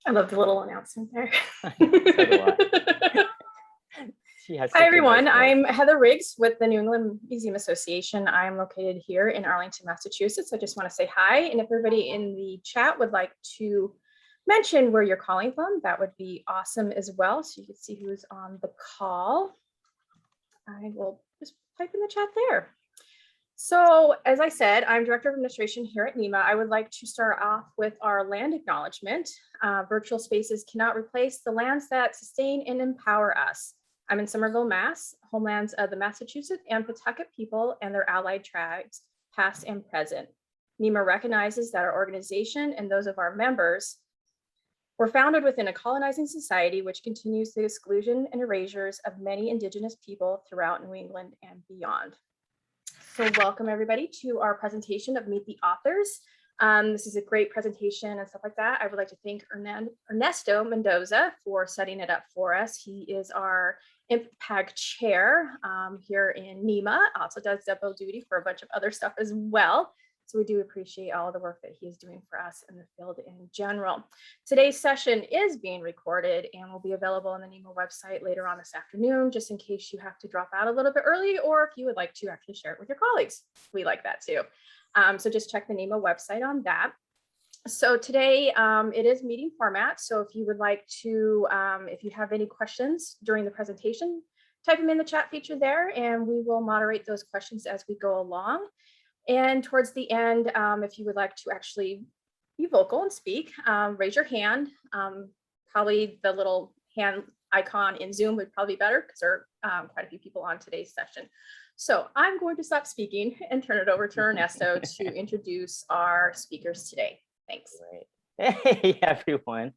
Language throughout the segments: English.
I love the little announcement there. So do I. She has Hi, such a nice everyone. voice. I'm Heather Riggs with the New England Museum Association. I'm located here in Arlington, Massachusetts. I just want to say hi. And if everybody in the chat would like to mention where you're calling from, that would be awesome as well. So you can see who's on the call. I will just type in the chat there. So as I said, I'm Director of Administration here at NEMA. I would like to start off with our land acknowledgement. Virtual spaces cannot replace the lands that sustain and empower us. I'm in Somerville, Mass, homelands of the Massachusetts and Pawtucket people and their allied tribes, past and present. NEMA recognizes that our organization and those of our members were founded within a colonizing society which continues the exclusion and erasures of many Indigenous people throughout New England and beyond. So welcome everybody to our presentation of Meet the Authors. This is a great presentation and stuff like that. I would like to thank Ernesto Mendoza for setting it up for us. He is our IMPAG chair here in NEMA, also does double duty for a bunch of other stuff as well. So we do appreciate all the work that he is doing for us in the field in general. Today's session is being recorded and will be available on the NEMA website later on this afternoon, just in case you have to drop out a little bit early, or if you would like to actually share it with your colleagues. We like that too. So just check the NEMA website on that. So today it is meeting format. So if you would like to, if you have any questions during the presentation, type them in the chat feature there and we will moderate those questions as we go along. And towards the end, if you would like to actually be vocal and speak, raise your hand. Probably the little hand icon in Zoom would probably be better because there are quite a few people on today's session. So I'm going to stop speaking and turn it over to Ernesto to introduce our speakers today. Thanks. Great. Hey, everyone.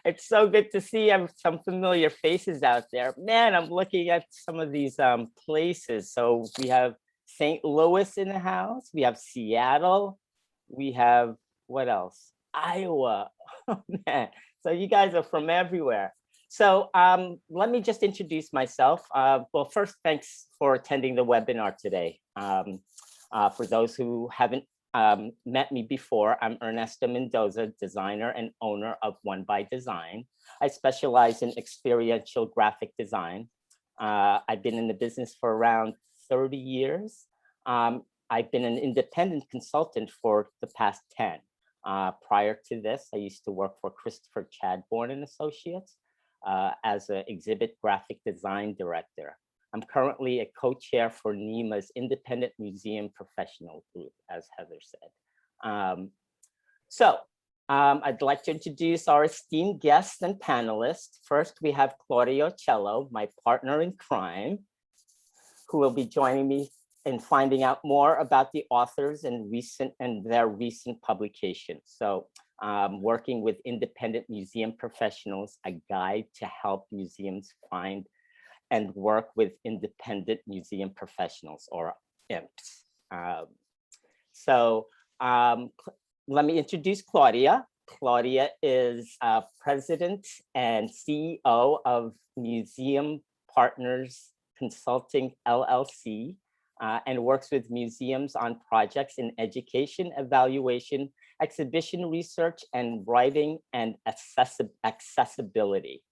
It's so good to see some familiar faces out there. Man, I'm looking at some of these places. So we have St. Louis in the house. We have Seattle. We have, what else? Iowa. Oh, man. So you guys are from everywhere. So let me just introduce myself. Well, first, thanks for attending the webinar today. For those who haven't met me before, I'm Ernesto Mendoza, designer and owner of One by Design. I specialize in experiential graphic design. I've been in the business for around 30 years. I've been an independent consultant for the past 10. Prior to this, I used to work for Christopher Chadbourne and Associates as an exhibit graphic design director. I'm currently a co-chair for NEMA's Independent Museum Professional Group, as Heather said. I'd like to introduce our esteemed guests and panelists. First, we have Claudia Ocello, my partner in crime, who will be joining me in finding out more about the authors and their recent publications. So working with independent museum professionals, a guide to help museums find and work with independent museum professionals, or IMPs. Let me introduce Claudia. Claudia is president and CEO of Museum Partners Consulting LLC, and works with museums on projects in education, evaluation, exhibition research, and writing and accessibility.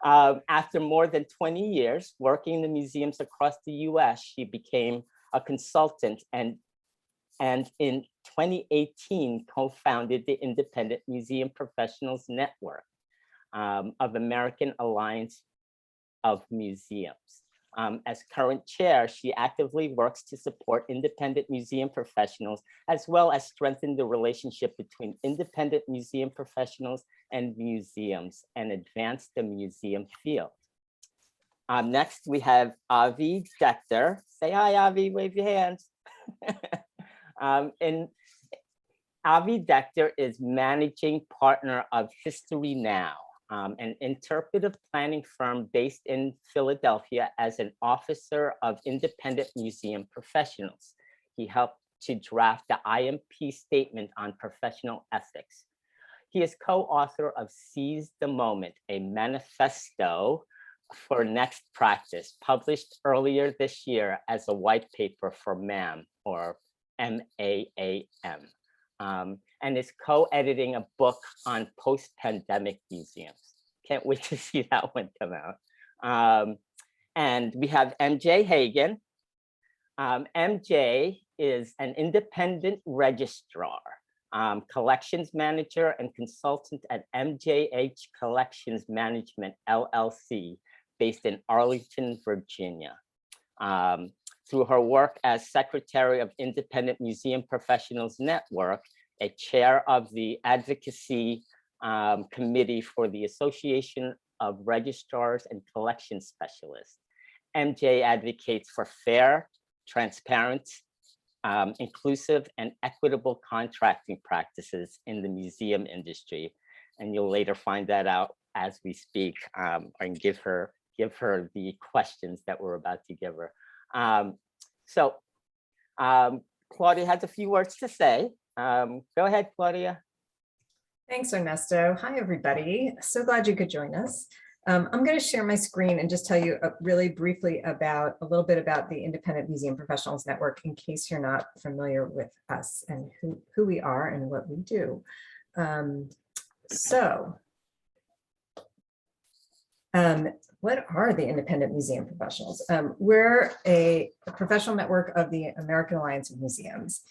After more than 20 years working in the museums across the US, she became a consultant and in 2018 co-founded the Independent Museum Professionals Network of American Alliance of Museums. As current chair, she actively works to support independent museum professionals, as well as strengthen the relationship between independent museum professionals and museums and advance the museum field. Next, we have Avi Dechter. Say hi, Avi, wave your hands. And Avi Dechter is managing partner of History Now, an interpretive planning firm based in Philadelphia as an officer of independent museum professionals. He helped to draft the IMP statement on professional ethics. He is co-author of Seize the Moment, a manifesto for next practice, published earlier this year as a white paper for MAM, or MAAM. and is co-editing a book on post-pandemic museums. Can't wait to see that one come out. And we have MJ Hagan. MJ is an independent registrar, collections manager and consultant at MJH Collections Management, LLC, based in Arlington, Virginia. Through her work as Secretary of Independent Museum Professionals Network, a chair of the Advocacy Committee for the Association of Registrars and Collection Specialists. MJ advocates for fair, transparent, inclusive, and equitable contracting practices in the museum industry. And you'll later find that out as we speak, and give her the questions that we're about to give her. Claudia has a few words to say. Go ahead, Claudia. Thanks, Ernesto. Hi, everybody. So glad you could join us. I'm going to share my screen and just tell you really briefly about a little bit about the Independent Museum Professionals Network, in case you're not familiar with us and who we are and what we do. What are the Independent Museum Professionals? We're a professional network of the American Alliance of Museums.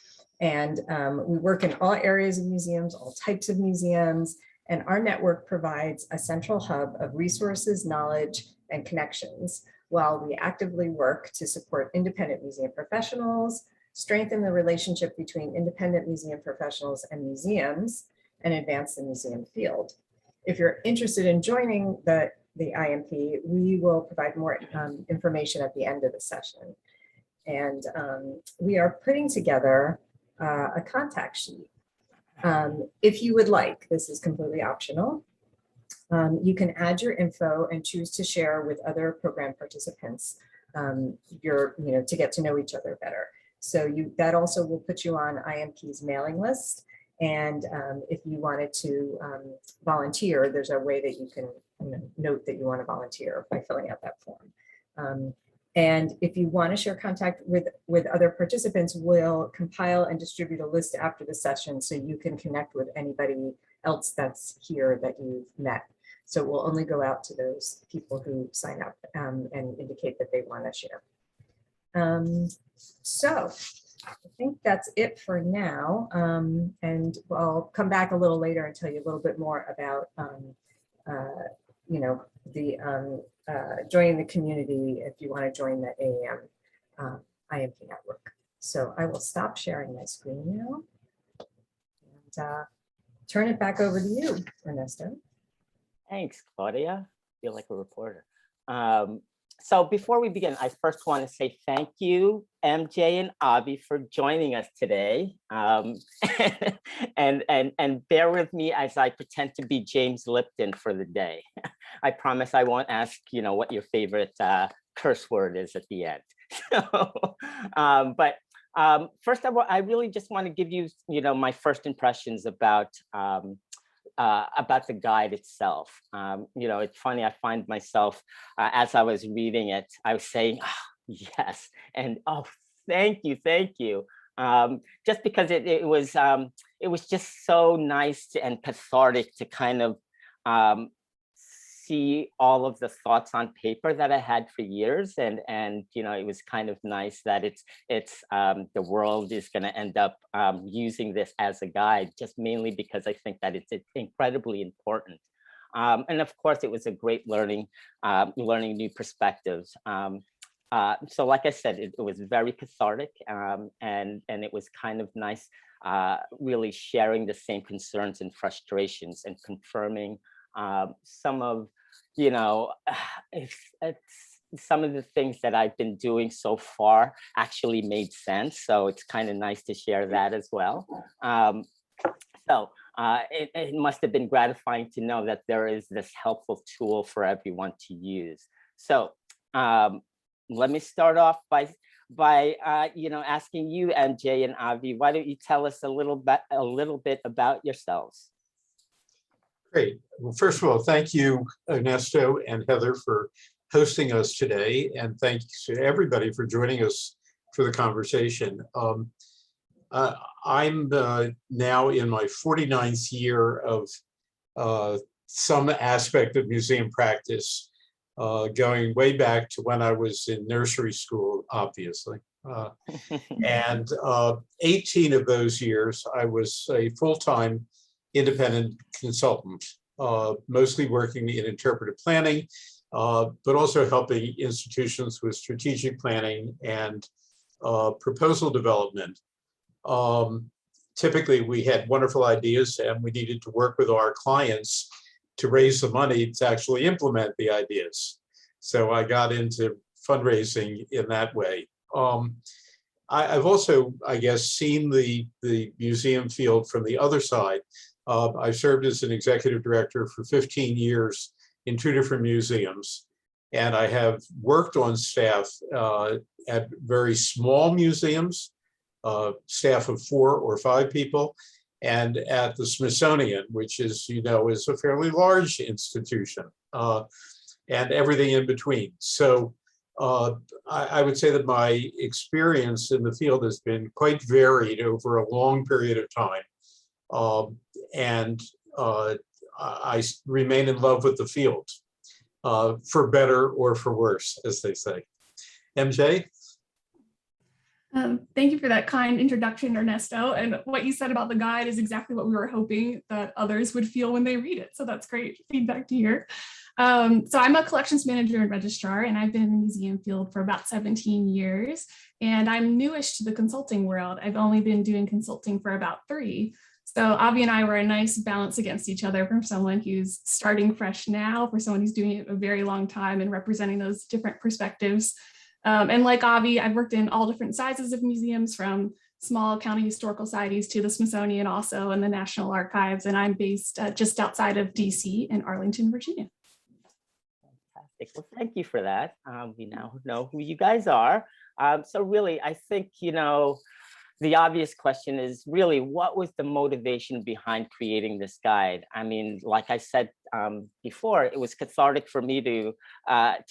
And we work in all areas of museums, all types of museums, and our network provides a central hub of resources, knowledge, and connections, while we actively work to support independent museum professionals, strengthen the relationship between independent museum professionals and museums, and advance the museum field. If you're interested in joining the IMP, we will provide more information at the end of the session. And we are putting together a contact sheet. If you would like, this is completely optional. You can add your info and choose to share with other program participants to get to know each other better. So that also will put you on IMP's mailing list. And if you wanted to volunteer, there's a way that you can note that you want to volunteer by filling out that form. And if you want to share contact with other participants, we'll compile and distribute a list after the session so you can connect with anybody else that's here that you've met. So we'll only go out to those people who sign up and indicate that they want to share. So I think that's it for now. And I'll come back a little later and tell you a little bit more about joining the community if you want to join the AAM IMP network. So I will stop sharing my screen now and turn it back over to you, Ernesto. Thanks, Claudia. I feel like a reporter. So before we begin, I first want to say thank you, MJ and Avi, for joining us today. And bear with me as I pretend to be James Lipton for the day. I promise I won't ask, what your favorite curse word is at the end. But first of all, I really just want to give you, my first impressions about the guide itself. It's funny, I find myself, as I was reading it, I was saying, oh, yes, and oh, thank you. Just because it was just so nice and cathartic to kind of see all of the thoughts on paper that I had for years, and it was kind of nice that it's the world is going to end up using this as a guide, just mainly because I think that it's incredibly important. And of course, it was a great learning new perspectives. So like I said, it was very cathartic, and it was kind of nice really sharing the same concerns and frustrations and confirming some of some of the things that I've been doing so far actually made sense. So it's kind of nice to share that as well. It must have been gratifying to know that there is this helpful tool for everyone to use. So let me start off by asking you, MJ and Avi, why don't you tell us a little bit about yourselves? Great. Well, first of all, thank you, Ernesto and Heather, for hosting us today. And thanks to everybody for joining us for the conversation. I'm now in my 49th year of some aspect of museum practice, going way back to when I was in nursery school, obviously. And 18 of those years, I was a full-time independent consultant, mostly working in interpretive planning, but also helping institutions with strategic planning and proposal development. Typically, we had wonderful ideas and we needed to work with our clients to raise the money to actually implement the ideas. So I got into fundraising in that way. I've also, I guess, seen the museum field from the other side. I've served as an executive director for 15 years in 2 different museums. And I have worked on staff at very small museums, staff of 4 or 5 people, and at the Smithsonian, which is, you know, is a fairly large institution, and everything in between. So I would say that my experience in the field has been quite varied over a long period of time. And I remain in love with the field, for better or for worse, as they say. MJ? Thank you for that kind introduction, Ernesto. And what you said about the guide is exactly what we were hoping that others would feel when they read it. So that's great feedback to hear. So I'm a collections manager and registrar, and I've been in the museum field for about 17 years. And I'm newish to the consulting world. I've only been doing consulting for about 3. So Avi and I were a nice balance against each other, from someone who's starting fresh now, for someone who's doing it a very long time and representing those different perspectives. And like Avi, I've worked in all different sizes of museums, from small county historical societies to the Smithsonian also, and the National Archives. And I'm based just outside of DC in Arlington, Virginia. Fantastic. Well, thank you for that. We now know who you guys are. So really, I think, you know, the obvious question is really, what was the motivation behind creating this guide? I mean, like I said before, it was cathartic for me to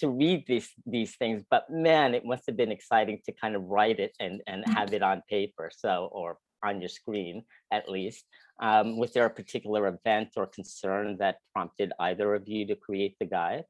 read these things, but man, it must have been exciting to kind of write it and have it on paper, so, or on your screen at least. Was there a particular event or concern that prompted either of you to create the guide?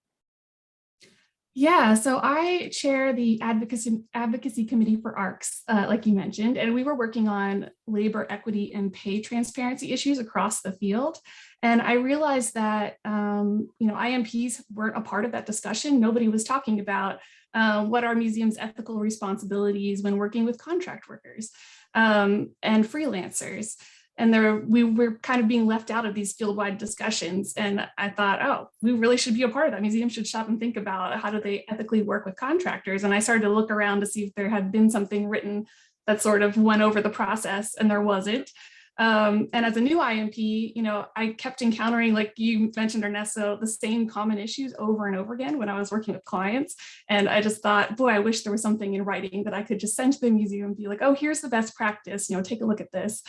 Yeah, so I chair the advocacy committee for ARCS, like you mentioned, and we were working on labor equity and pay transparency issues across the field. And I realized that, IMPs weren't a part of that discussion. Nobody was talking about what are museums' ethical responsibilities when working with contract workers and freelancers. And we were kind of being left out of these field-wide discussions. And I thought, oh, we really should be a part of that. Museums should stop and think about how do they ethically work with contractors. And I started to look around to see if there had been something written that sort of went over the process, and there wasn't. And as a new IMP, I kept encountering, like you mentioned, Ernesto, the same common issues over and over again when I was working with clients. And I just thought, boy, I wish there was something in writing that I could just send to the museum and be like, oh, here's the best practice, take a look at this.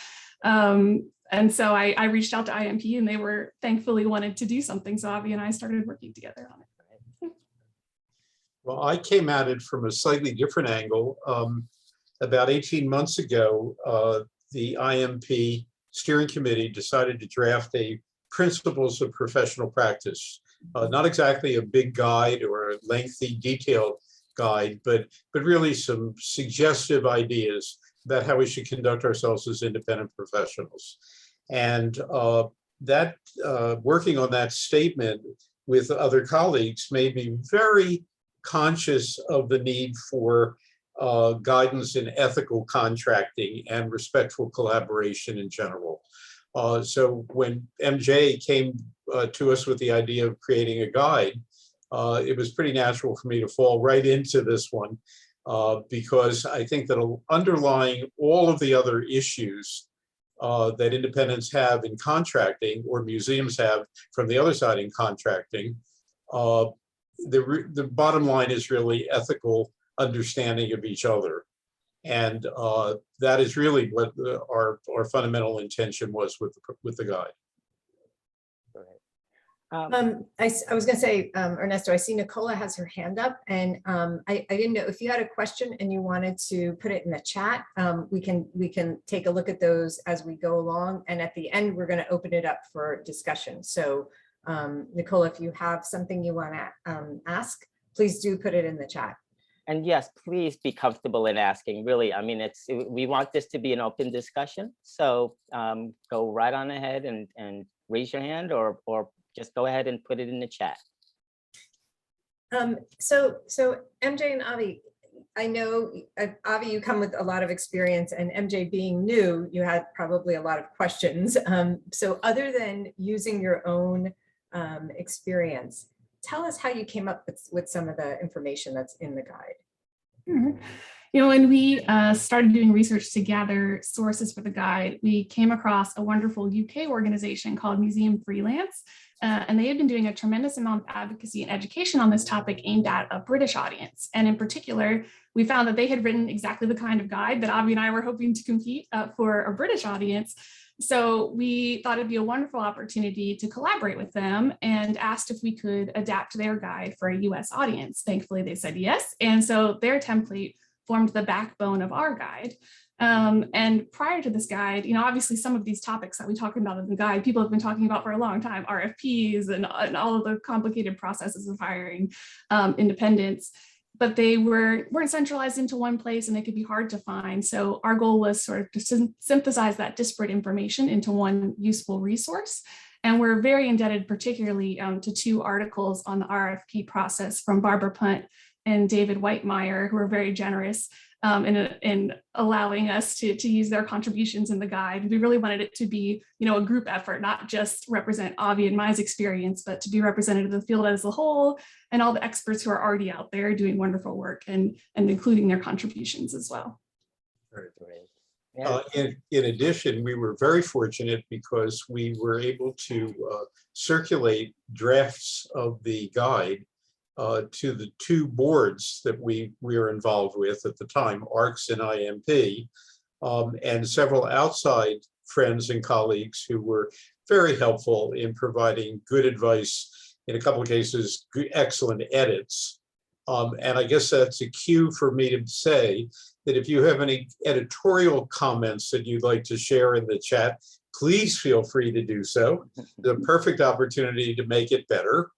And so I reached out to IMP, and they were thankfully wanted to do something. So Avi and I started working together on it. Well, I came at it from a slightly different angle. About 18 months ago, the IMP steering committee decided to draft a principles of professional practice. Not exactly a big guide or a lengthy, detailed guide, but really some suggestive ideas about how we should conduct ourselves as independent professionals. And working on that statement with other colleagues made me very conscious of the need for guidance in ethical contracting and respectful collaboration in general. So when MJ came to us with the idea of creating a guide, it was pretty natural for me to fall right into this one, because I think that underlying all of the other issues that independents have in contracting, or museums have from the other side in contracting, the bottom line is really ethical understanding of each other. And that is really what our fundamental intention was with the guide. I was going to say, Ernesto, I see Nicola has her hand up, and I didn't know if you had a question and you wanted to put it in the chat. We can take a look at those as we go along, and at the end we're going to open it up for discussion. So Nicola, if you have something you want to ask, please do put it in the chat. And yes, please be comfortable in asking. Really, I mean, we want this to be an open discussion. So go right on ahead and raise your hand, or just go ahead and put it in the chat. So MJ and Avi, I know, Avi, you come with a lot of experience, and MJ being new, you had probably a lot of questions. So other than using your own experience, tell us how you came up with some of the information that's in the guide. Sure. You know, when we started doing research to gather sources for the guide, we came across a wonderful UK organization called Museum Freelance, and they had been doing a tremendous amount of advocacy and education on this topic aimed at a British audience. And in particular, we found that they had written exactly the kind of guide that Avi and I were hoping to compete for a British audience. So we thought it'd be a wonderful opportunity to collaborate with them, and asked if we could adapt their guide for a US audience. Thankfully, they said yes. And so their template formed the backbone of our guide. And prior to this guide, you know, obviously some of these topics that we talk about in the guide, people have been talking about for a long time, RFPs and all of the complicated processes of hiring independents, but they weren't centralized into one place and they could be hard to find. So our goal was sort of to synthesize that disparate information into one useful resource. And we're very indebted particularly to two articles on the RFP process from Barbara Punt and David Whitemeyer, who are very generous in allowing us to use their contributions in the guide. We really wanted it to be, you know, a group effort, not just represent Avi and Mai's experience, but to be representative of the field as a whole, and all the experts who are already out there doing wonderful work and including their contributions as well. Very great. Yeah. In addition, we were very fortunate because we were able to circulate drafts of the guide to the two boards that we were involved with at the time, ARCS and IMP, and several outside friends and colleagues who were very helpful in providing good advice, in a couple of cases, excellent edits. And I guess that's a cue for me to say that if you have any editorial comments that you'd like to share in the chat, please feel free to do so. The perfect opportunity to make it better.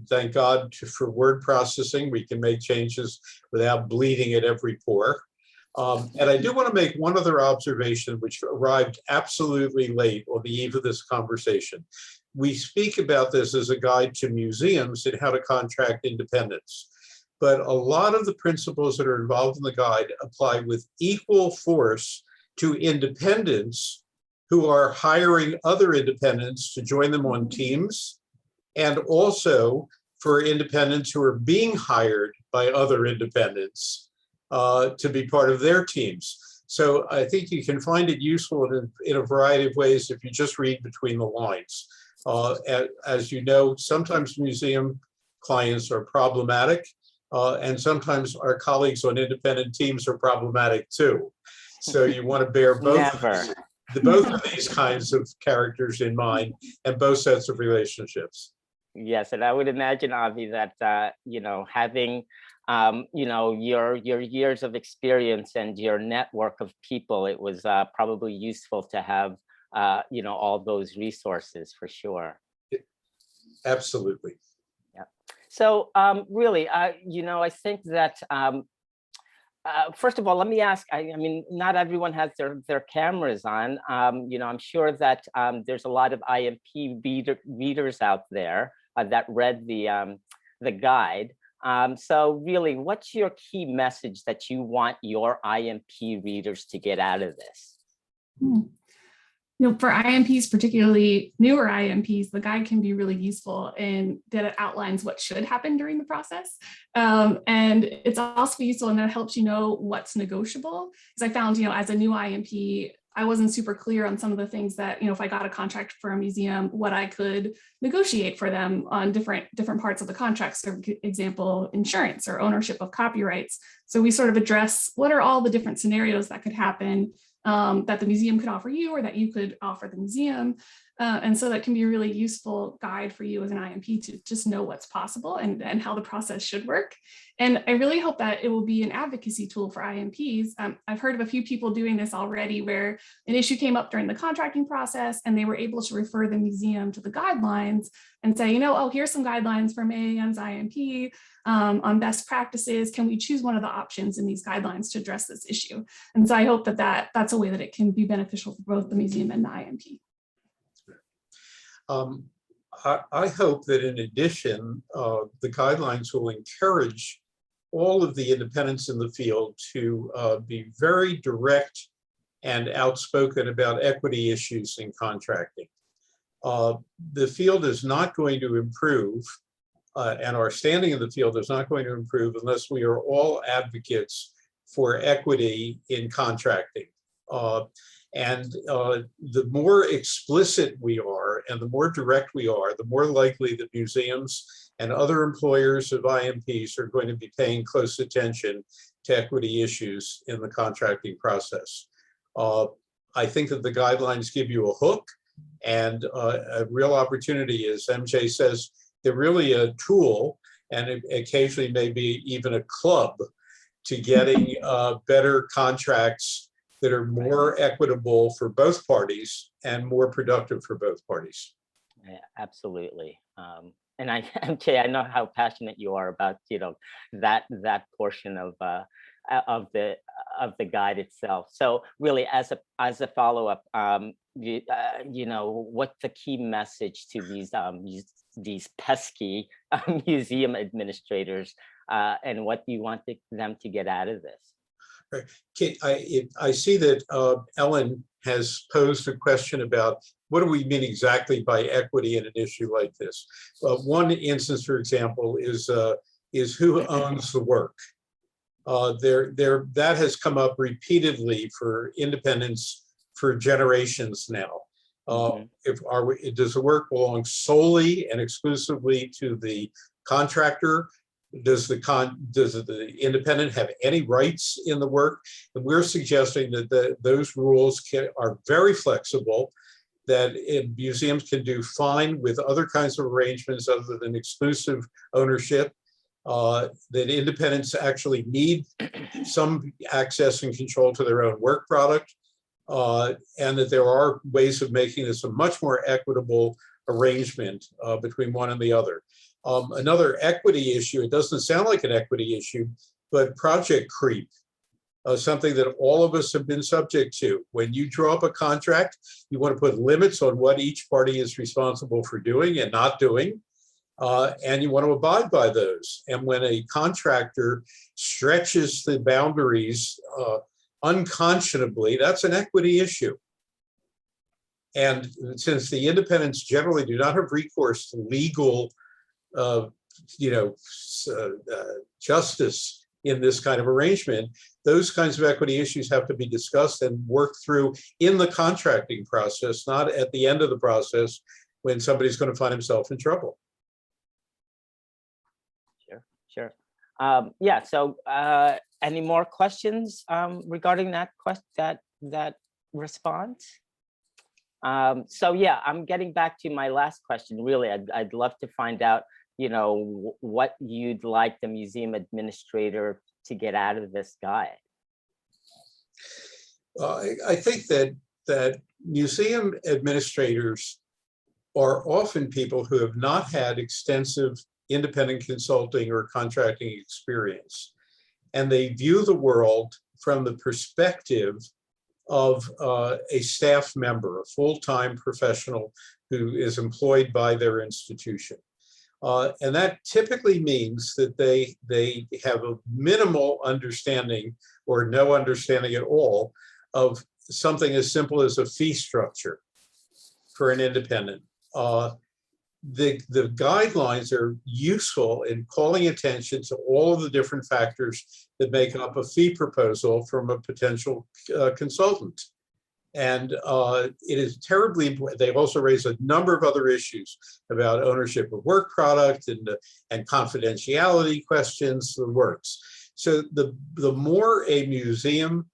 Thank God for word processing. We can make changes without bleeding at every pore. And I do want to make one other observation, which arrived absolutely late on the eve of this conversation. We speak about this as a guide to museums and how to contract independents. But a lot of the principles that are involved in the guide apply with equal force to independents who are hiring other independents to join them on teams, and also for independents who are being hired by other independents to be part of their teams. So I think you can find it useful in a variety of ways if you just read between the lines. As you know, sometimes museum clients are problematic, and sometimes our colleagues on independent teams are problematic too. So you want to bear both of these kinds of characters in mind, and both sets of relationships. Yes, and I would imagine, Avi, that you know, having you know, your years of experience and your network of people, it was probably useful to have you know, all those resources for sure. Absolutely. Yeah. So really, you know, I think that first of all, let me ask. I mean, not everyone has their cameras on. You know, I'm sure that there's a lot of IMP readers out there that read the guide. So really, what's your key message that you want your IMP readers to get out of this? You know, for IMPs, particularly newer IMPs, the guide can be really useful in that it outlines what should happen during the process. And it's also useful in that it helps you know what's negotiable. Because I found, you know, as a new IMP, I wasn't super clear on some of the things that, you know, if I got a contract for a museum, what I could negotiate for them on different parts of the contract. So, for example, insurance or ownership of copyrights. So we sort of address what are all the different scenarios that could happen that the museum could offer you or that you could offer the museum. And so that can be a really useful guide for you as an IMP to just know what's possible and how the process should work. And I really hope that it will be an advocacy tool for IMPs. I've heard of a few people doing this already where an issue came up during the contracting process and they were able to refer the museum to the guidelines and say, you know, oh, here's some guidelines for Marianne's IMP on best practices. Can we choose one of the options in these guidelines to address this issue? And so I hope that that's a way that it can be beneficial for both the museum and the IMP. I hope that in addition, the guidelines will encourage all of the independents in the field to be very direct and outspoken about equity issues in contracting. The field is not going to improve, and our standing in the field is not going to improve unless we are all advocates for equity in contracting. The more explicit we are and the more direct we are, the more likely that museums and other employers of IMPs are going to be paying close attention to equity issues in the contracting process. I think that the guidelines give you a hook and a real opportunity, as MJ says, they're really a tool and occasionally maybe even a club to getting better contracts that are more equitable for both parties and more productive for both parties. Yeah, absolutely. And MJ, I know how passionate you are about, you know, that portion of the guide itself. So really, as a follow-up, you know, what's the key message to these pesky museum administrators, and what do you want them to get out of this? I see that Ellen has posed a question about what do we mean exactly by equity in an issue like this? One instance, for example, is who owns the work. That has come up repeatedly for independents for generations now. Does the work belong solely and exclusively to the contractor? Does the independent have any rights in the work? And we're suggesting that those rules are very flexible, that museums can do fine with other kinds of arrangements other than exclusive ownership, that independents actually need some access and control to their own work product, and that there are ways of making this a much more equitable arrangement between one and the other. Another equity issue, it doesn't sound like an equity issue, but project creep, something that all of us have been subject to. When you draw up a contract, you want to put limits on what each party is responsible for doing and not doing, and you want to abide by those. And when a contractor stretches the boundaries unconscionably, that's an equity issue. And since the independents generally do not have recourse to legal justice in this kind of arrangement, those kinds of equity issues have to be discussed and worked through in the contracting process, not at the end of the process when somebody's going to find himself in trouble. Sure. Yeah. So, any more questions regarding that response? So yeah, I'm getting back to my last question. Really, I'd love to find out, you know, what you'd like the museum administrator to get out of this guide. I think that museum administrators are often people who have not had extensive independent consulting or contracting experience, and they view the world from the perspective of a staff member, a full-time professional who is employed by their institution. And that typically means that they have a minimal understanding or no understanding at all of something as simple as a fee structure for an independent. The guidelines are useful in calling attention to all of the different factors that make up a fee proposal from a potential consultant. And it is terribly important. They also raise a number of other issues about ownership of work product and confidentiality questions, the works. So the more a museum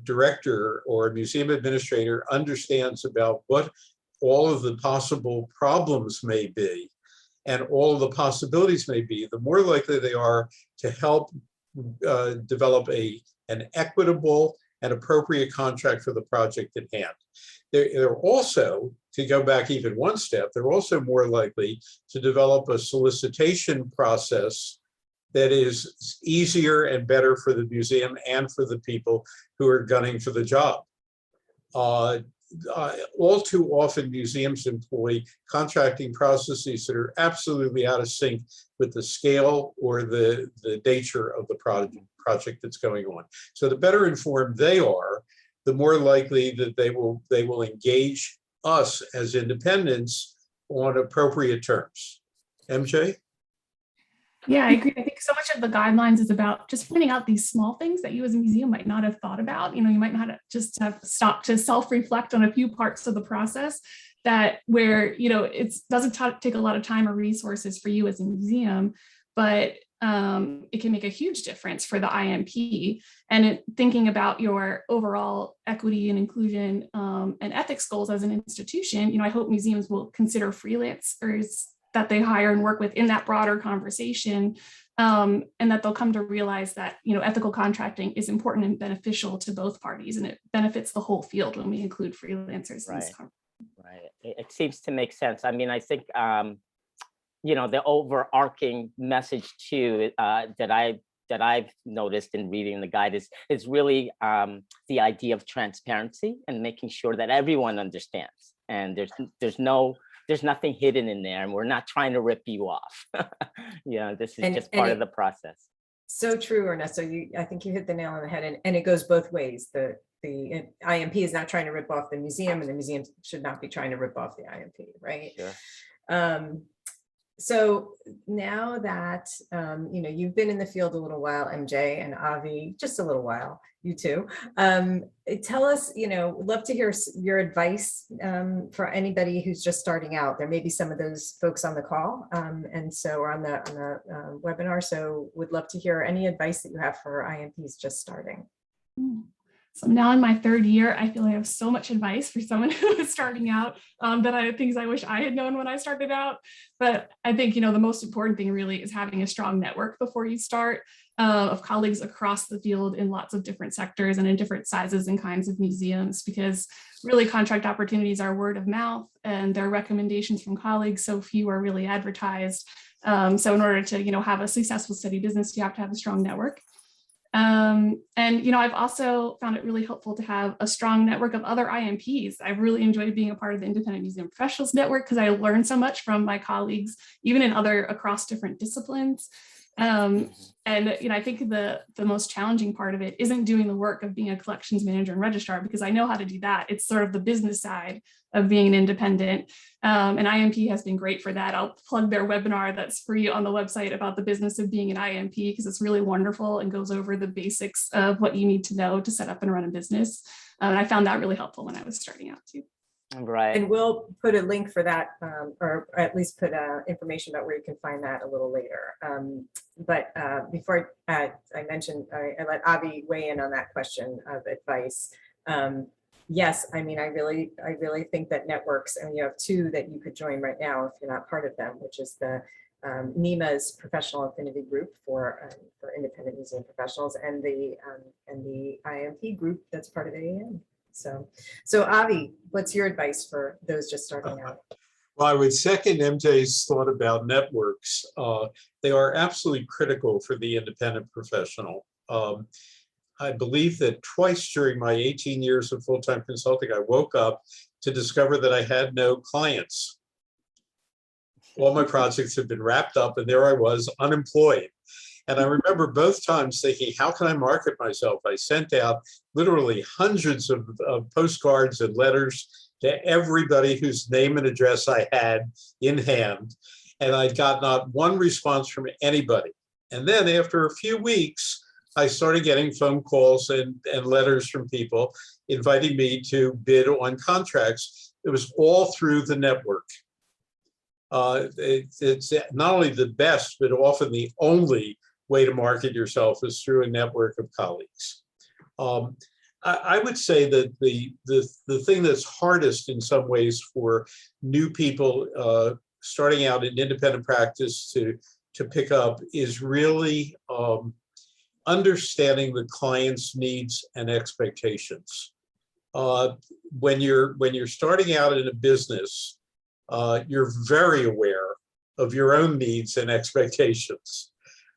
director or a museum administrator understands about what all of the possible problems may be and all of the possibilities may be, the more likely they are to help develop an equitable and appropriate contract for the project at hand. They're also, to go back even one step, they're also more likely to develop a solicitation process that is easier and better for the museum and for the people who are gunning for the job. All too often, museums employ contracting processes that are absolutely out of sync with the scale or the nature of the project that's going on. So the better informed they are, the more likely that they will engage us as independents on appropriate terms. MJ? Yeah, I agree. I think so much of the guidelines is about just pointing out these small things that you as a museum might not have thought about. You might not have just have stopped to self-reflect on a few parts of the process that where, it doesn't take a lot of time or resources for you as a museum, but it can make a huge difference for the IMP. And thinking about your overall equity and inclusion and ethics goals as an institution, I hope museums will consider freelancers that they hire and work with in that broader conversation, and that they'll come to realize that ethical contracting is important and beneficial to both parties, and it benefits the whole field when we include freelancers. Right. In these Right. It seems to make sense. I mean, I think the overarching message too that I've noticed in reading the guide is really the idea of transparency and making sure that everyone understands, and there's nothing hidden in there, and we're not trying to rip you off. This is just part of the process. So true, Ernesto. I think you hit the nail on the head, and it goes both ways. The IMP is not trying to rip off the museum, and the museum should not be trying to rip off the IMP, right? Sure. So now that you've been in the field a little while, MJ and Avi, just a little while, you too. Tell us, we'd love to hear your advice for anybody who's just starting out. There may be some of those folks on the call, and so or on the webinar. So would love to hear any advice that you have for IMPs just starting. So now in my third year, I feel I have so much advice for someone who is starting out that things I wish I had known when I started out. But I think, the most important thing really is having a strong network before you start of colleagues across the field in lots of different sectors and in different sizes and kinds of museums, because really contract opportunities are word of mouth and they're recommendations from colleagues. So few are really advertised. So in order to, have a successful steady business, you have to have a strong network. I've also found it really helpful to have a strong network of other IMPs. I've really enjoyed being a part of the Independent Museum Professionals Network because I learned so much from my colleagues, even in across different disciplines. I think the most challenging part of it isn't doing the work of being a collections manager and registrar, because I know how to do that. It's sort of the business side of being an independent. And IMP has been great for that. I'll plug their webinar that's free on the website about the business of being an IMP, because it's really wonderful and goes over the basics of what you need to know to set up and run a business. And I found that really helpful when I was starting out too. Right. And we'll put a link for that, or at least put information about where you can find that a little later. But before I mentioned, I let Avi weigh in on that question of advice. Yes, I mean, I really think that networks, and you have two that you could join right now if you're not part of them, which is the NEMA's Professional Affinity Group for Independent Museum Professionals, and the IMP group that's part of AAM. So Avi, what's your advice for those just starting out? Well, I would second MJ's thought about networks. They are absolutely critical for the independent professional. I believe that twice during my 18 years of full-time consulting, I woke up to discover that I had no clients. All my projects had been wrapped up, and there I was, unemployed. And I remember both times thinking, how can I market myself? I sent out literally hundreds of postcards and letters to everybody whose name and address I had in hand. And I got not one response from anybody. And then after a few weeks, I started getting phone calls and letters from people inviting me to bid on contracts. It was all through the network. It's not only the best, but often the only way to market yourself is through a network of colleagues. I would say that the thing that's hardest in some ways for new people starting out in independent practice to pick up is really understanding the client's needs and expectations. When you're starting out in a business, you're very aware of your own needs and expectations.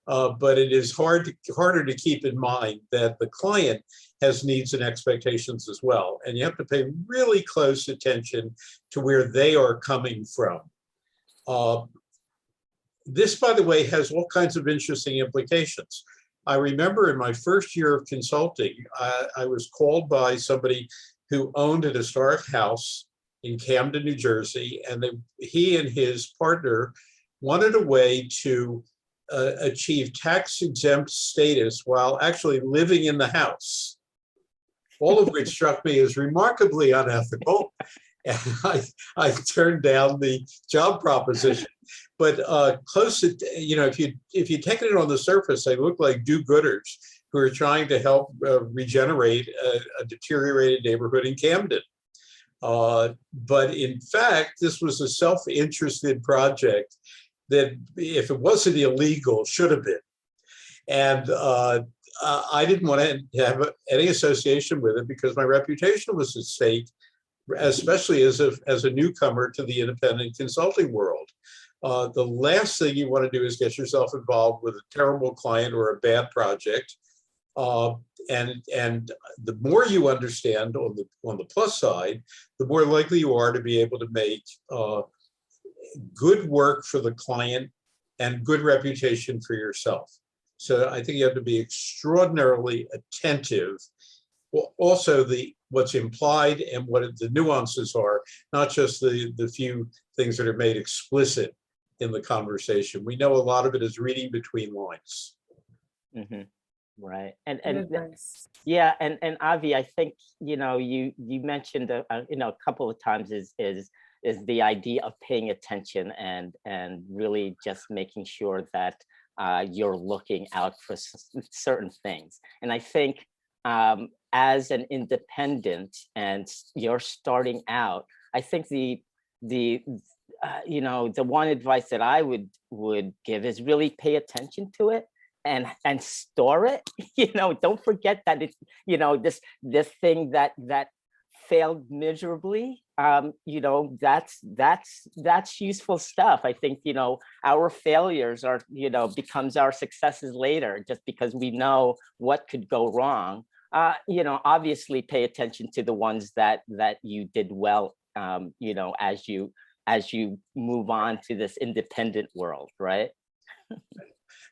But it is harder to keep in mind that the client has needs and expectations as well. And you have to pay really close attention to where they are coming from. This, by the way, has all kinds of interesting implications. I remember in my first year of consulting, I was called by somebody who owned an historic house in Camden, New Jersey, and he and his partner wanted a way to achieve tax-exempt status while actually living in the house, all of which struck me as remarkably unethical. And I turned down the job proposition. But close to, if you take it on the surface, they look like do-gooders who are trying to help regenerate a deteriorated neighborhood in Camden. But in fact, this was a self-interested project that, if it wasn't illegal, should have been. And I didn't want to have any association with it because my reputation was at stake, especially as a newcomer to the independent consulting world. The last thing you want to do is get yourself involved with a terrible client or a bad project. And the more you understand on the plus side, the more likely you are to be able to make good work for the client and good reputation for yourself. So I think you have to be extraordinarily attentive. Well, also what's implied and what the nuances are, not just the few things that are made explicit in the conversation. We know a lot of it is reading between lines. Mm-hmm. Right. And Nice. yeah, and Avi, I think you mentioned a couple of times is the idea of paying attention and really just making sure that you're looking out for certain things. And I think as an independent and you're starting out, I think the one advice that I would give is really pay attention to it and store it. Don't forget that it's this thing that failed miserably. That's useful stuff. I think our failures are becomes our successes later, just because we know what could go wrong. Obviously pay attention to the ones that you did well, as you move on to this independent world, right?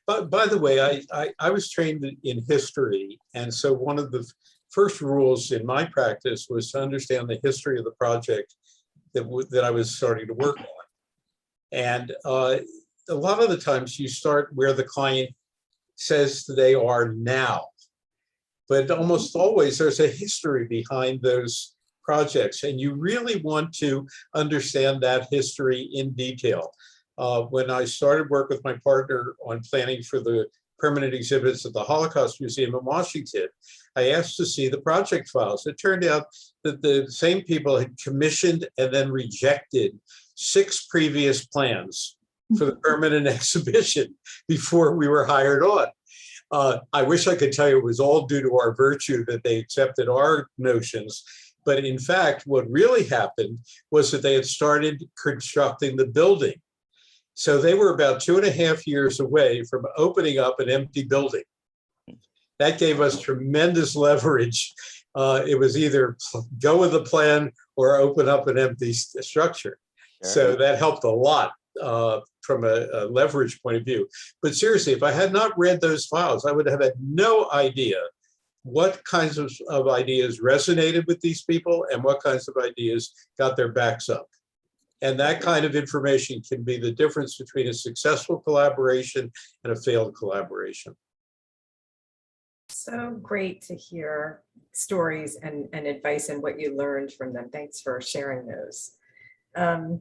But by the way, I was trained in history. And so one of the first rules in my practice was to understand the history of the project that I was starting to work on. And a lot of the times you start where the client says they are now, but almost always there's a history behind those projects. And you really want to understand that history in detail. When I started work with my partner on planning for the permanent exhibits at the Holocaust Museum in Washington, I asked to see the project files. It turned out that the same people had commissioned and then rejected 6 previous plans for the permanent exhibition before we were hired on. I wish I could tell you it was all due to our virtue that they accepted our notions. But in fact, what really happened was that they had started constructing the building. So they were about 2.5 years away from opening up an empty building. That gave us tremendous leverage. It was either go with the plan or open up an empty structure. Sure. So that helped a lot from a leverage point of view. But seriously, if I had not read those files, I would have had no idea what kinds of ideas resonated with these people and what kinds of ideas got their backs up. And that kind of information can be the difference between a successful collaboration and a failed collaboration. So great to hear stories and advice and what you learned from them. Thanks for sharing those. So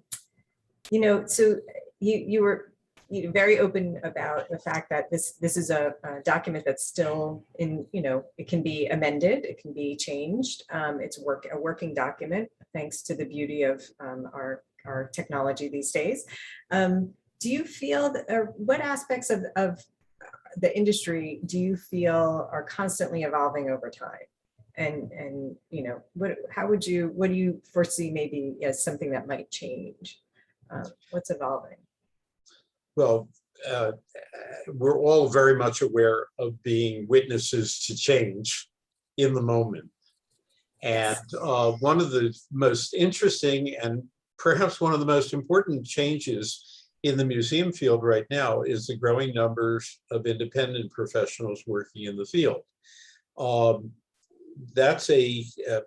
you were very open about the fact that this is a document that's still in, it can be amended, it can be changed. It's a working document, thanks to the beauty of our technology these days. Do you feel that, or what aspects of the industry do you feel are constantly evolving over time? And what do you foresee maybe as something that might change? What's evolving? Well, we're all very much aware of being witnesses to change in the moment. And one of the most interesting and perhaps one of the most important changes in the museum field right now is the growing numbers of independent professionals working in the field. That's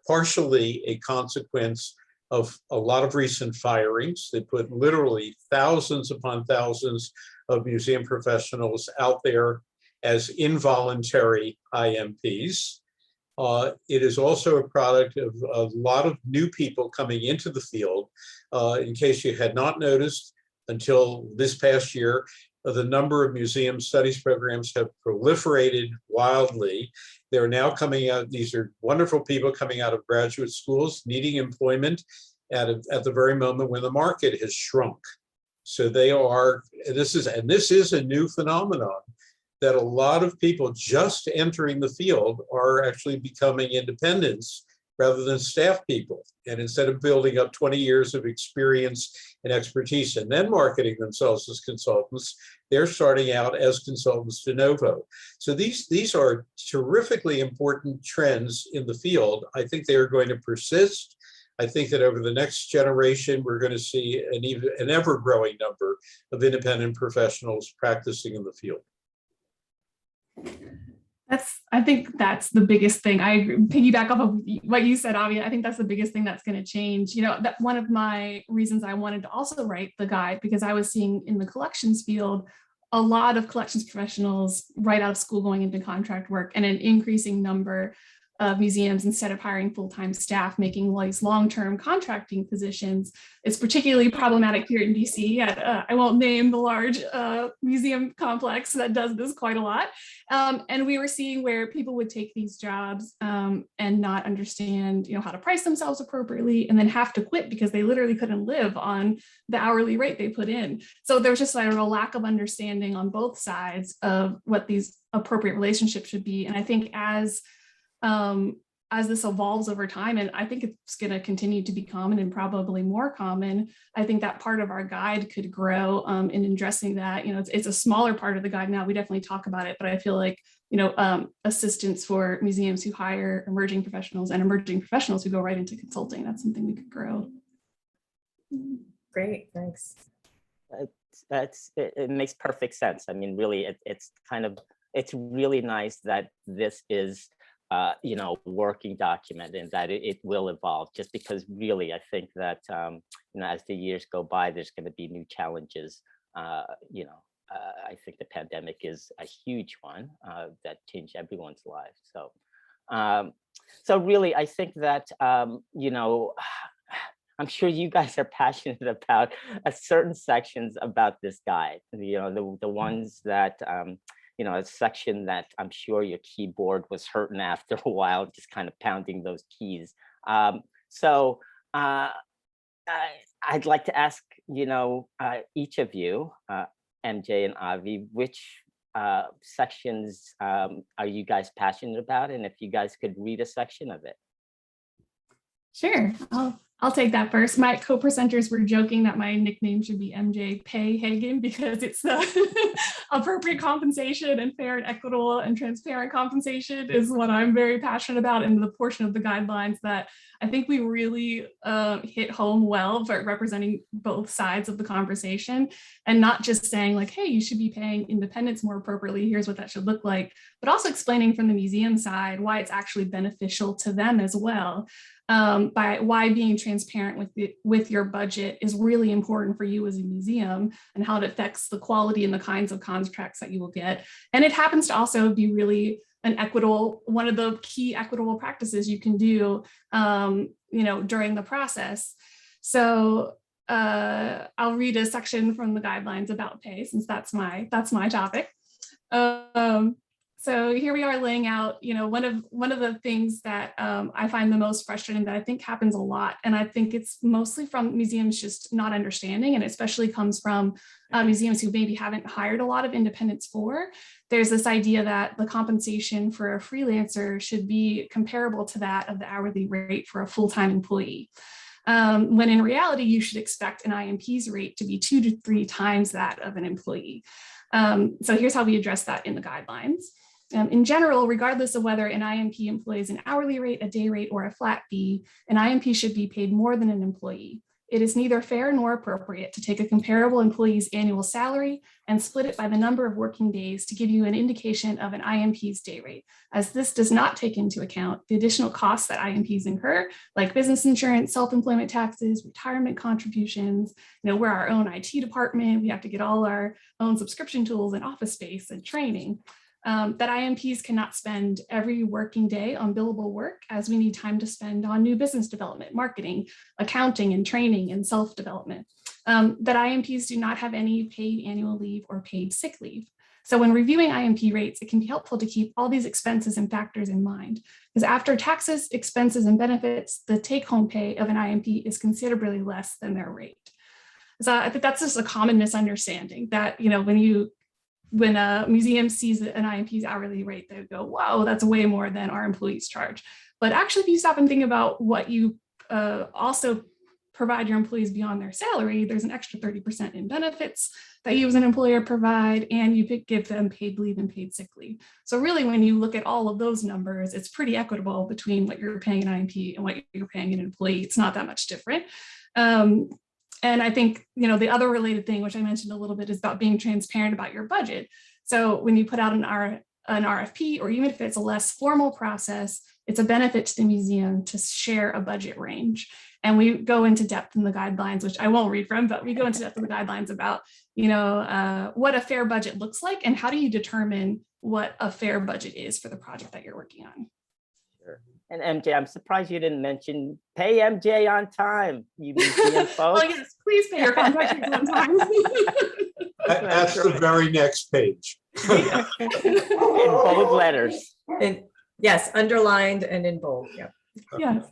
partially a consequence of a lot of recent firings. They put literally thousands upon thousands of museum professionals out there as involuntary IMPs. It is also a product of a lot of new people coming into the field. In case you had not noticed, until this past year, the number of museum studies programs have proliferated wildly. They're now coming out, these are wonderful people coming out of graduate schools, needing employment at the very moment when the market has shrunk. So they are, this is a new phenomenon, that a lot of people just entering the field are actually becoming independents rather than staff people. And instead of building up 20 years of experience and expertise and then marketing themselves as consultants, they're starting out as consultants de novo. So these are terrifically important trends in the field. I think they are going to persist. I think that over the next generation, we're going to see an ever-growing number of independent professionals practicing in the field. I think that's the biggest thing. I agree, piggyback off of what you said, Avi. I think that's the biggest thing that's going to change. That one of my reasons I wanted to also write the guide, because I was seeing in the collections field, a lot of collections professionals right out of school going into contract work, and an increasing number of museums, instead of hiring full-time staff, making these long-term contracting positions. It's particularly problematic here in DC. I won't name the large museum complex that does this quite a lot. And we were seeing where people would take these jobs and not understand, how to price themselves appropriately, and then have to quit because they literally couldn't live on the hourly rate they put in. So there was just a lack of understanding on both sides of what these appropriate relationships should be. And I think as this evolves over time, and I think it's going to continue to be common and probably more common, I think that part of our guide could grow in addressing that. It's a smaller part of the guide now. We definitely talk about it, but I feel like, assistance for museums who hire emerging professionals and emerging professionals who go right into consulting, that's something we could grow. Great, thanks. It makes perfect sense. I mean, really, it's really nice that this is working document, and that it will evolve, just because really I think that as the years go by, there's going to be new challenges. I think the pandemic is a huge one that changed everyone's lives. So really, I think that I'm sure you guys are passionate about certain sections about this guide. The ones that a section that I'm sure your keyboard was hurting after a while, just kind of pounding those keys. So I'd like to ask, each of you, MJ and Avi, which sections are you guys passionate about? And if you guys could read a section of it. Sure, I'll take that first. My co-presenters were joking that my nickname should be MJ Pay Hagen, because it's the appropriate compensation and fair and equitable and transparent compensation is what I'm very passionate about, and the portion of the guidelines that I think we really hit home well for representing both sides of the conversation, and not just saying like, hey, you should be paying independents more appropriately, here's what that should look like, but also explaining from the museum side why it's actually beneficial to them as well. By why being transparent with your budget is really important for you as a museum, and how it affects the quality and the kinds of contracts that you will get. And it happens to also be really one of the key equitable practices you can do, during the process. So I'll read a section from the guidelines about pay, since that's my topic. So here we are laying out, one of the things that I find the most frustrating, that I think happens a lot, and I think it's mostly from museums just not understanding, and especially comes from museums who maybe haven't hired a lot of independents for. There's this idea that the compensation for a freelancer should be comparable to that of the hourly rate for a full-time employee. When in reality, you should expect an IMP's rate to be 2 to 3 times that of an employee. So here's how we address that in the guidelines. In general, regardless of whether an IMP employs an hourly rate, a day rate, or a flat fee, an IMP should be paid more than an employee. It is neither fair nor appropriate to take a comparable employee's annual salary and split it by the number of working days to give you an indication of an IMP's day rate, as this does not take into account the additional costs that IMPs incur, like business insurance, self-employment taxes, retirement contributions. We're our own IT department. We have to get all our own subscription tools and office space and training. That IMPs cannot spend every working day on billable work, as we need time to spend on new business development, marketing, accounting, and training and self-development. That IMPs do not have any paid annual leave or paid sick leave. So when reviewing IMP rates, it can be helpful to keep all these expenses and factors in mind, because after taxes, expenses, and benefits, the take-home pay of an IMP is considerably less than their rate. So I think that's just a common misunderstanding, that when a museum sees an IMP's hourly rate, they go, whoa, that's way more than our employees charge. But actually, if you stop and think about what you also provide your employees beyond their salary, there's an extra 30% in benefits that you as an employer provide, and you give them paid leave and paid sick leave. So really, when you look at all of those numbers, it's pretty equitable between what you're paying an IMP and what you're paying an employee. It's not that much different. And I think, the other related thing, which I mentioned a little bit, is about being transparent about your budget. So when you put out an RFP, or even if it's a less formal process, it's a benefit to the museum to share a budget range. And we go into depth in the guidelines, which I won't read from, but we go into depth in the guidelines about, what a fair budget looks like, and how do you determine what a fair budget is for the project that you're working on. Sure. And MJ, I'm surprised you didn't mention pay MJ on time. You museum folks. Well, yes, please pay your contractors on time. That's the very next page. In bold letters. And yes, underlined and in bold. Yeah. Yes.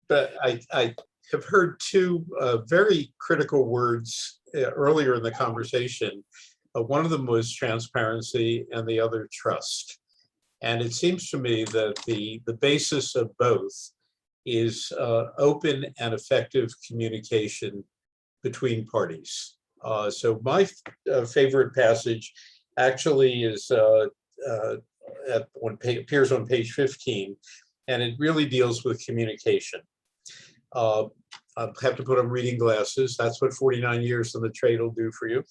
But I have heard two very critical words earlier in the conversation. One of them was transparency, and the other trust. And it seems to me that the basis of both is open and effective communication between parties. So my favorite passage actually is appears on page 15, and it really deals with communication. I'll have to put on reading glasses. That's what 49 years in the trade will do for you.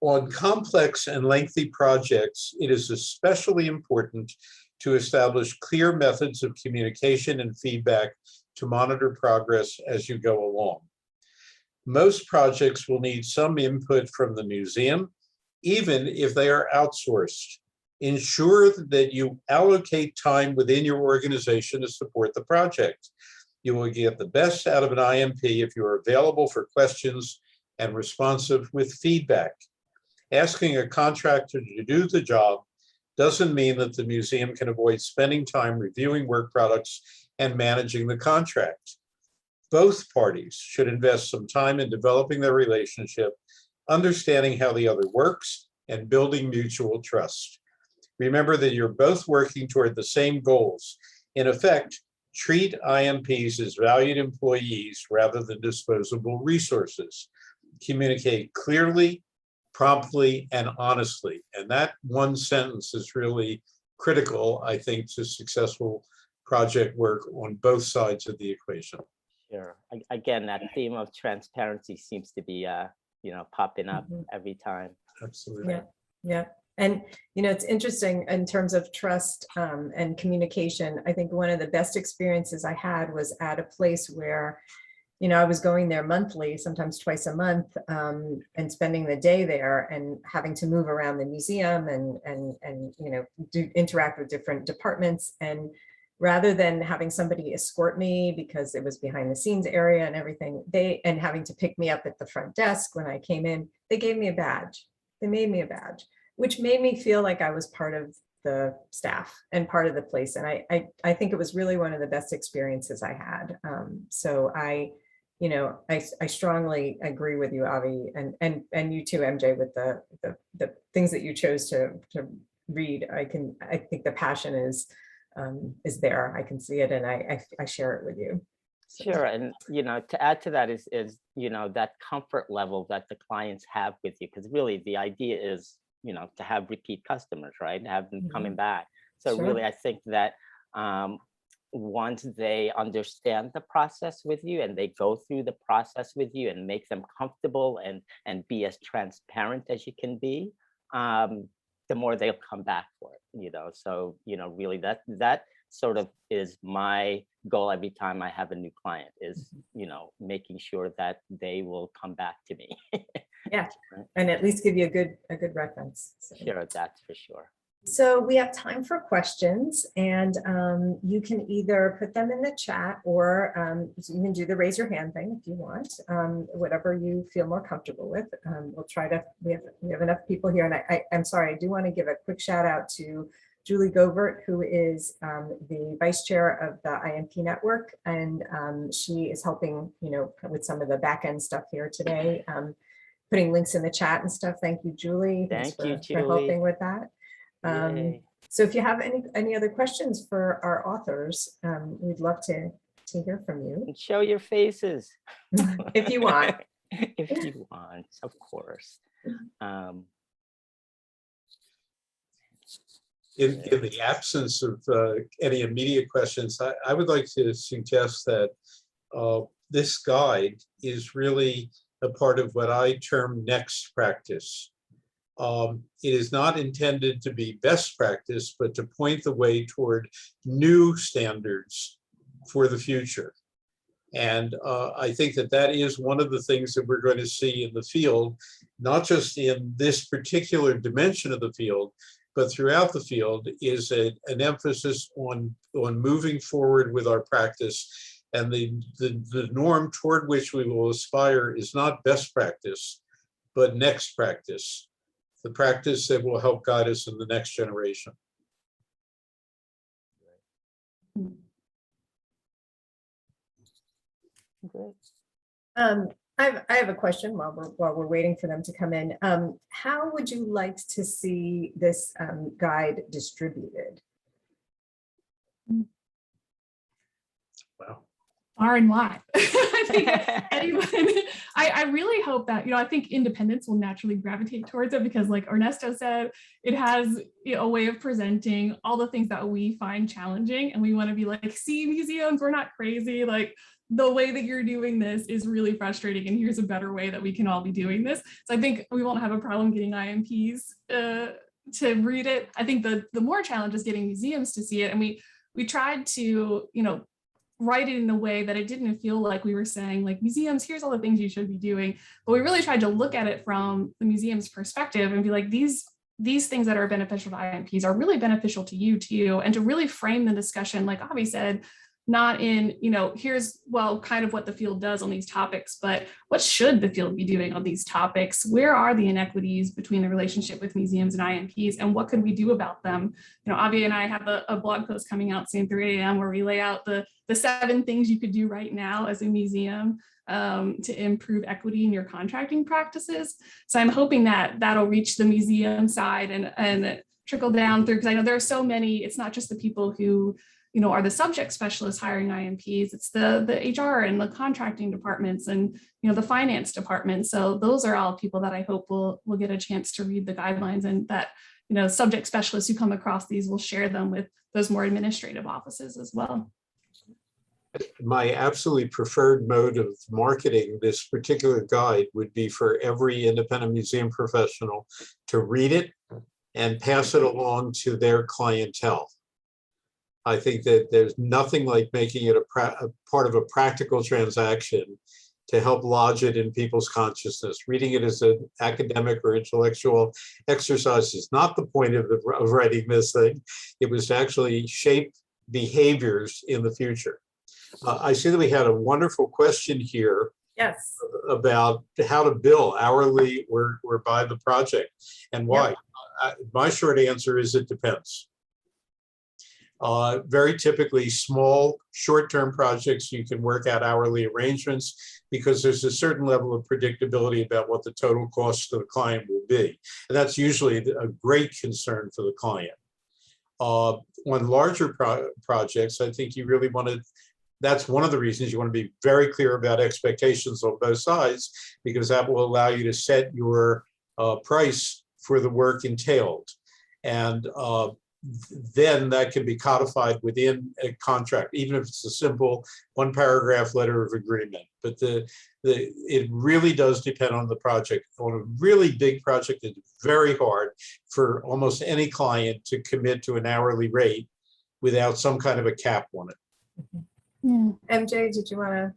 On complex and lengthy projects, it is especially important to establish clear methods of communication and feedback to monitor progress as you go along. Most projects will need some input from the museum, even if they are outsourced. Ensure that you allocate time within your organization to support the project. You will get the best out of an IMP if you are available for questions and responsive with feedback. Asking a contractor to do the job doesn't mean that the museum can avoid spending time reviewing work products and managing the contract. Both parties should invest some time in developing their relationship, understanding how the other works, and building mutual trust. Remember that you're both working toward the same goals. In effect, treat IMPs as valued employees rather than disposable resources. Communicate clearly, promptly, and honestly. And that one sentence is really critical, I think, to successful project work on both sides of the equation. Sure. Again, that theme of transparency seems to be, popping up every time. Absolutely. Yeah. Yeah. And, it's interesting in terms of trust and communication. I think one of the best experiences I had was at a place where, I was going there monthly, sometimes twice a month, and spending the day there and having to move around the museum and interact with different departments. And rather than having somebody escort me because it was behind the scenes area and everything, and having to pick me up at the front desk when I came in, they gave me a badge. They made me a badge, which made me feel like I was part of the staff and part of the place. And I think it was really one of the best experiences I had. So I strongly agree with you, Avi, and you too, MJ, with the things that you chose to read. I think the passion is there. I can see it, and I share it with you. So. Sure, and to add to that is that comfort level that the clients have with you, because really the idea is to have repeat customers, right? Have them coming back. So Sure. really, I think that once they understand the process with you and they go through the process with you and make them comfortable and be as transparent as you can be, the more they'll come back for it. So really that sort of is my goal every time I have a new client is making sure that they will come back to me. Yeah, and at least give you a good reference. So. Sure, that's for sure. So we have time for questions, and you can either put them in the chat, or you can do the raise your hand thing if you want, whatever you feel more comfortable with. We'll try to, we have enough people here, and I'm sorry, I do want to give a quick shout out to Julie Govert, who is the vice chair of the IMP network, and she is helping, with some of the back end stuff here today, putting links in the chat and stuff. Thank you, Julie. Thank you, for helping with that. So if you have any other questions for our authors, we'd love to hear from you. And show your faces. If you want. If you want, of course. In the absence of any immediate questions, I would like to suggest that this guide is really a part of what I term next practice. It is not intended to be best practice, but to point the way toward new standards for the future. And I think that is one of the things that we're going to see in the field, not just in this particular dimension of the field, but throughout the field, is an emphasis on moving forward with our practice. And the norm toward which we will aspire is not best practice, but next practice, the practice that will help guide us in the next generation. I have a question while we're waiting for them to come in. How would you like to see this guide distributed? Wow. Far and wide. I think anyone, I really hope that, I think independents will naturally gravitate towards it because, like Ernesto said, it has a way of presenting all the things that we find challenging, and we want to be like, see, museums, we're not crazy. Like, the way that you're doing this is really frustrating, and here's a better way that we can all be doing this. So I think we won't have a problem getting IMPs to read it. I think the more challenge is getting museums to see it, and we tried to, write it in a way that it didn't feel like we were saying, like, museums, here's all the things you should be doing. But we really tried to look at it from the museum's perspective and be like, these things that are beneficial to IMPs are really beneficial to you too, and to really frame the discussion, like Avi said, not in, here's, kind of what the field does on these topics, but what should the field be doing on these topics? Where are the inequities between the relationship with museums and IMPs, and what could we do about them? Avi and I have a blog post coming out soon, 3 a.m., where we lay out the 7 things you could do right now as a museum to improve equity in your contracting practices. So I'm hoping that that'll reach the museum side and trickle down through, because I know there are so many, it's not just the people who are the subject specialists hiring IMPs, it's the HR and the contracting departments and, the finance department. So those are all people that I hope will get a chance to read the guidelines, and that, subject specialists who come across these will share them with those more administrative offices as well. My absolutely preferred mode of marketing this particular guide would be for every independent museum professional to read it and pass it along to their clientele. I think that there's nothing like making it a part of a practical transaction to help lodge it in people's consciousness. Reading it as an academic or intellectual exercise is not the point of writing this thing. It was to actually shape behaviors in the future. I see that we had a wonderful question here Yes. about how to bill hourly or by the project and why. My short answer is it depends. Very typically, small short-term projects, you can work out hourly arrangements because there's a certain level of predictability about what the total cost to the client will be. And that's usually a great concern for the client. On larger projects, I think you really want to, that's one of the reasons you want to be very clear about expectations on both sides, because that will allow you to set your price for the work entailed. And then that can be codified within a contract, even if it's a simple one paragraph letter of agreement. But it really does depend on the project. On a really big project, it's very hard for almost any client to commit to an hourly rate without some kind of a cap on it. Yeah. MJ, did you want to?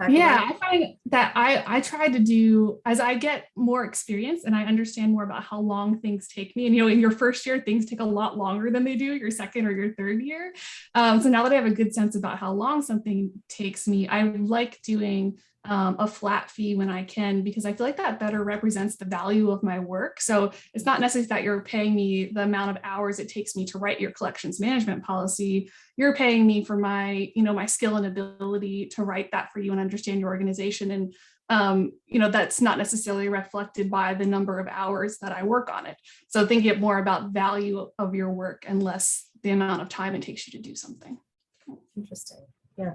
Yeah, I find that I try to do, as I get more experience and I understand more about how long things take me. And, you know, in your first year, things take a lot longer than they do your second or your third year. So now that I have a good sense about how long something takes me, I like doing a flat fee when I can, because I feel like that better represents the value of my work. So it's not necessarily that you're paying me the amount of hours it takes me to write your collections management policy. You're paying me for my, you know, my skill and ability to write that for you and understand your organization. And, you know, that's not necessarily reflected by the number of hours that I work on it. So think it more about value of your work and less the amount of time it takes you to do something. Interesting. Yeah.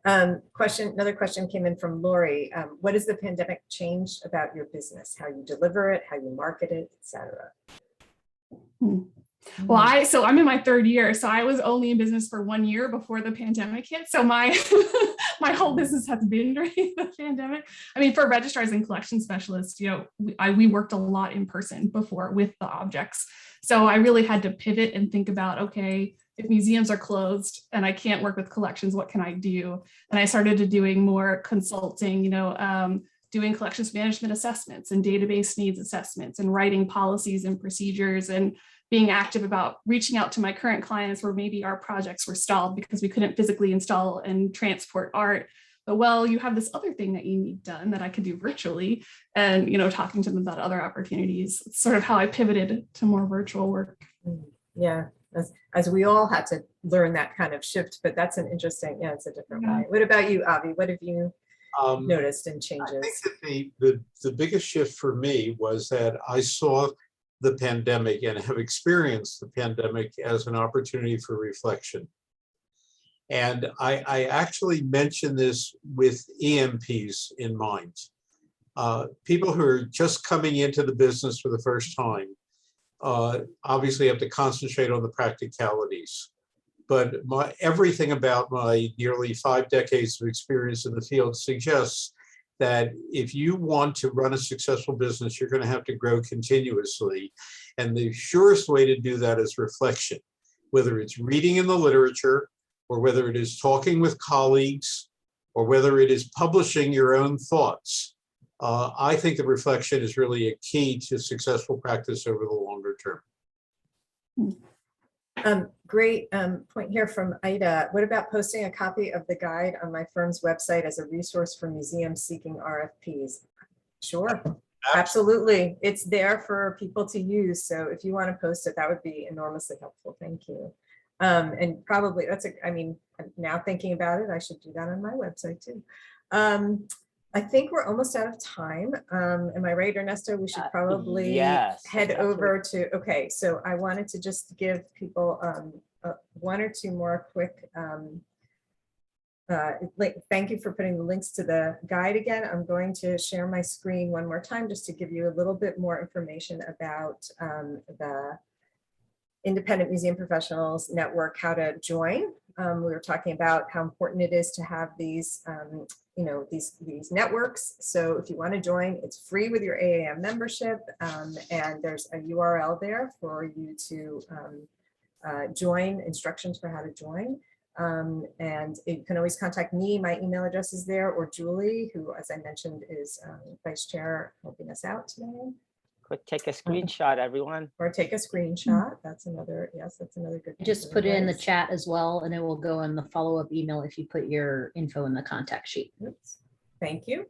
Another question came in from Lori. What has the pandemic changed about your business? How you deliver it, how you market it, etc. Well, I'm in my third year, so I was only in business for 1 year before the pandemic hit. So my my whole business has been during the pandemic. I mean, for registrars and collection specialists, you know, we worked a lot in person before with the objects. So I really had to pivot and think about, okay, if museums are closed and I can't work with collections, what can I do? And I started doing more consulting, you know, doing collections management assessments and database needs assessments and writing policies and procedures and being active about reaching out to my current clients where maybe our projects were stalled because we couldn't physically install and transport art. But well, you have this other thing that you need done that I could do virtually, and, you know, talking to them about other opportunities. It's sort of how I pivoted to more virtual work. Yeah, as we all had to learn that kind of shift, but that's an interesting, yeah, it's a different way. What about you, Avi? What have you noticed in changes? I think that the biggest shift for me was that I saw the pandemic and have experienced the pandemic as an opportunity for reflection. And I actually mention this with IMPs in mind. People who are just coming into the business for the first time obviously have to concentrate on the practicalities. But everything about my nearly 5 decades of experience in the field suggests that if you want to run a successful business, you're going to have to grow continuously. And the surest way to do that is reflection, whether it's reading in the literature, or whether it is talking with colleagues, or whether it is publishing your own thoughts. I think that reflection is really a key to successful practice over the longer term. Great point here from Ida. What about posting a copy of the guide on my firm's website as a resource for museums seeking RFPs? Sure, absolutely. It's there for people to use. So if you want to post it, that would be enormously helpful. Thank you. And probably I mean, now thinking about it, I should do that on my website too. I think we're almost out of time. Am I right, Ernesto? We should probably head over to, okay, so I wanted to just give people 1 or 2 more quick, thank you for putting the links to the guide again. I'm going to share my screen one more time just to give you a little bit more information about the Independent Museum Professionals Network, how to join. We were talking about how important it is to have these, you know, these networks. So if you want to join, it's free with your AAM membership, and there's a URL there for you to join, instructions for how to join. And you can always contact me. My email address is there, or Julie, who, as I mentioned, is vice chair helping us out today. Quick, take a screenshot, everyone. Or take a screenshot. That's another, yes, that's another good. I piece just of put it in the advice. chat as well, and it will go in the follow-up email if you put your info in the contact sheet. Oops. Thank you.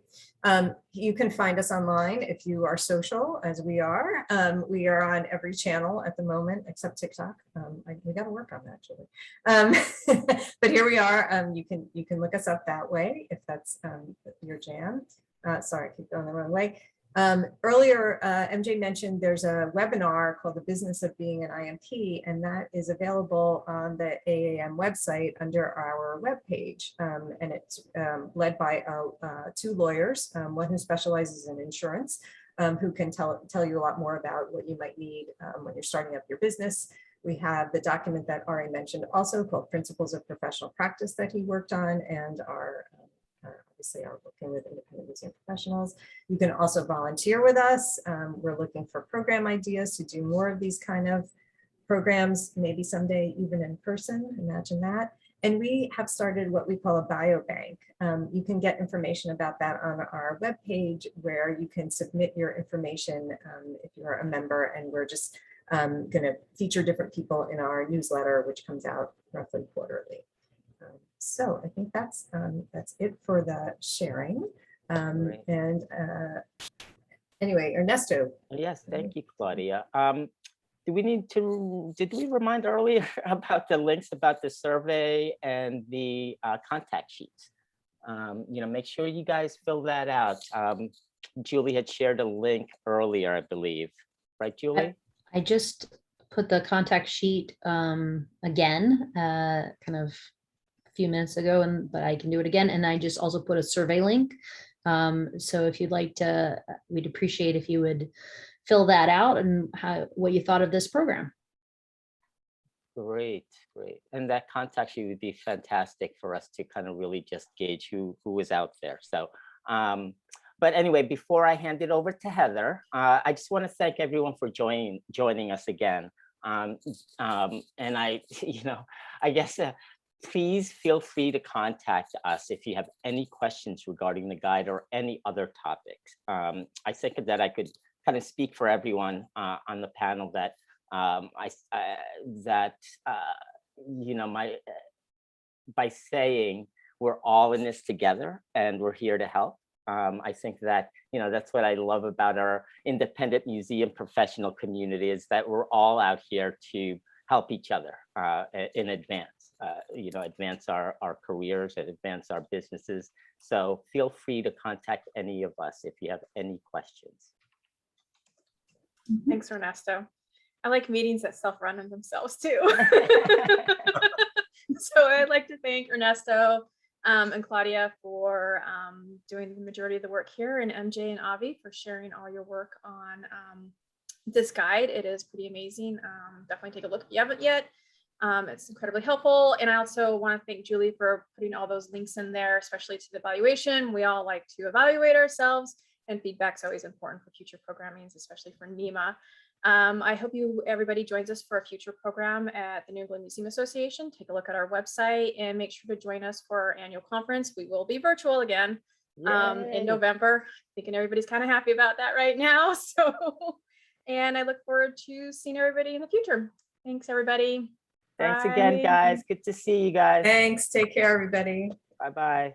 You can find us online if you are social, as we are. We are on every channel at the moment except TikTok. We got to work on that, Julie. But here we are. You can look us up that way if that's your jam. Sorry, I keep going the wrong way. Earlier, MJ mentioned there's a webinar called The Business of Being an IMP, and that is available on the AAM website under our webpage. And it's led by two lawyers, one who specializes in insurance, who can tell you a lot more about what you might need when you're starting up your business. We have the document that Ari mentioned also called Principles of Professional Practice that he worked on, and obviously are working with independent museum professionals. You can also volunteer with us. We're looking for program ideas to do more of these kind of programs, maybe someday even in person, imagine that. And we have started what we call a biobank. You can get information about that on our webpage where you can submit your information if you're a member, and we're just going to feature different people in our newsletter, which comes out roughly quarterly. So I think that's it for the sharing. Great. And anyway, Ernesto. Yes, thank you, Claudia. Did we remind earlier about the links about the survey and the contact sheets? Make sure you guys fill that out. Julie had shared a link earlier, I believe, right, Julie? I just put the contact sheet again, kind of a few minutes ago, but I can do it again. And I just also put a survey link. So if you'd like to, we'd appreciate if you would fill that out and what you thought of this program. Great. And that contact sheet would be fantastic for us to kind of really just gauge who is out there. So, but anyway, before I hand it over to Heather, I just want to thank everyone for joining us again. And I guess please feel free to contact us if you have any questions regarding the guide or any other topics. I think that I could kind of speak for everyone on the panel that by saying we're all in this together and we're here to help. I think that, that's what I love about our independent museum professional community, is that we're all out here to help each other in advance, advance our careers and advance our businesses. So feel free to contact any of us if you have any questions. Thanks, Ernesto. I like meetings that self-run on themselves too. So I'd like to thank Ernesto and Claudia for doing the majority of the work here, and MJ and Avi for sharing all your work on this guide. It is pretty amazing. Definitely take a look if you haven't yet. It's incredibly helpful. And I also want to thank Julie for putting all those links in there, especially to the evaluation. We all like to evaluate ourselves, and feedback's always important for future programming, especially for NEMA. I hope everybody joins us for a future program at the New England Museum Association. Take a look at our website and make sure to join us for our annual conference. We will be virtual again in November. Thinking everybody's kind of happy about that right now. So, and I look forward to seeing everybody in the future. Thanks, everybody. Thanks Bye. again, guys. Good to see you guys. Thanks. Take care, everybody. Bye-bye.